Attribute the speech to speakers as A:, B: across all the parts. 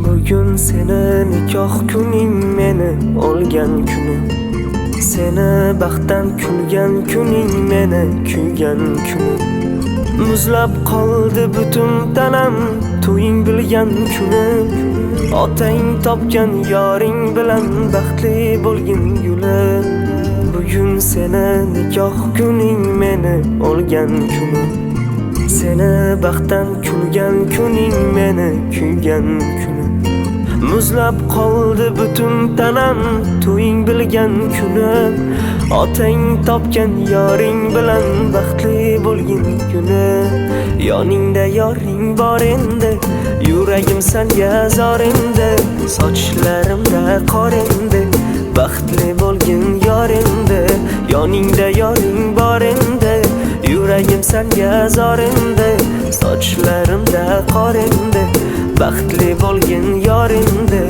A: Bugun seni nikoh kuning, meni olgan kunim. Seni baxtdan kulgan kuning, meni kuygan kunim. Muzlab qoldi butun tanam, to'ying bilgan kunim. Otang topgan yoring bilan baxtli bo'lgin gulim. Bugun seni nikoh kuning, meni olgan kunim. Seni baxtdan kulgan kuning, meni kuygan kunim. Muzlab qoldi butun tanam, to'ying bilgan kunim. Otang topgan yoring bilan baxtli bo'lgin kunim. Yoningda yoring bor endi, yuragim senga zor endi. Sochlarimda qor endi, baxtli bo'lgin yor endi. Yoningda yoring bor endi, yuragim senga zor endi. Sochlarimda qor endi, baxtli bo'lgin yor endi.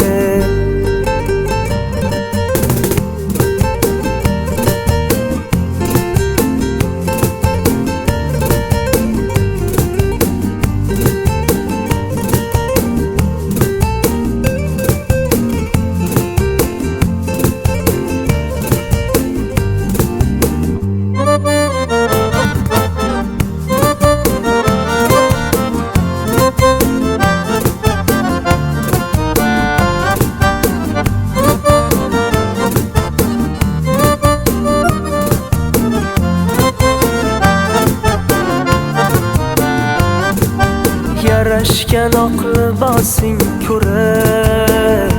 A: Yarashgan oq libosing ko'rib,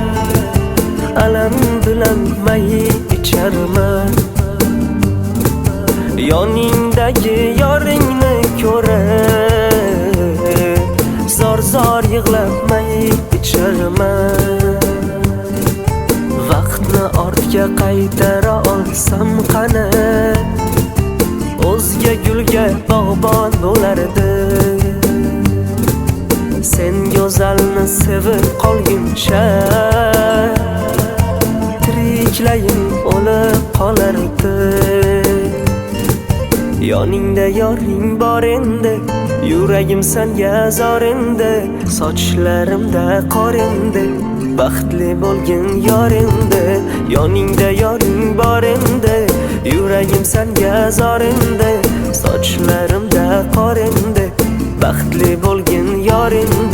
A: alam bilan may icharman. Yoningdagi yoringni ko'rib, zor yig'lab may icharman. Vaqtni ortga qaytara olsam qani, o'zga gulga bog'bon bo'lardi. Sen go'zalni sevib qolguncha, tiriklayin o'lib qolardi. Yoningda yoring bor endi, yuragim senga zor endi. Sochlarimda qor endi, baxtli bo'lgin yor endi. Yoningda yoring bor endi, yuragim senga zor endi. Sochlarimda qor endi, baxtli bo'lgin yor endi.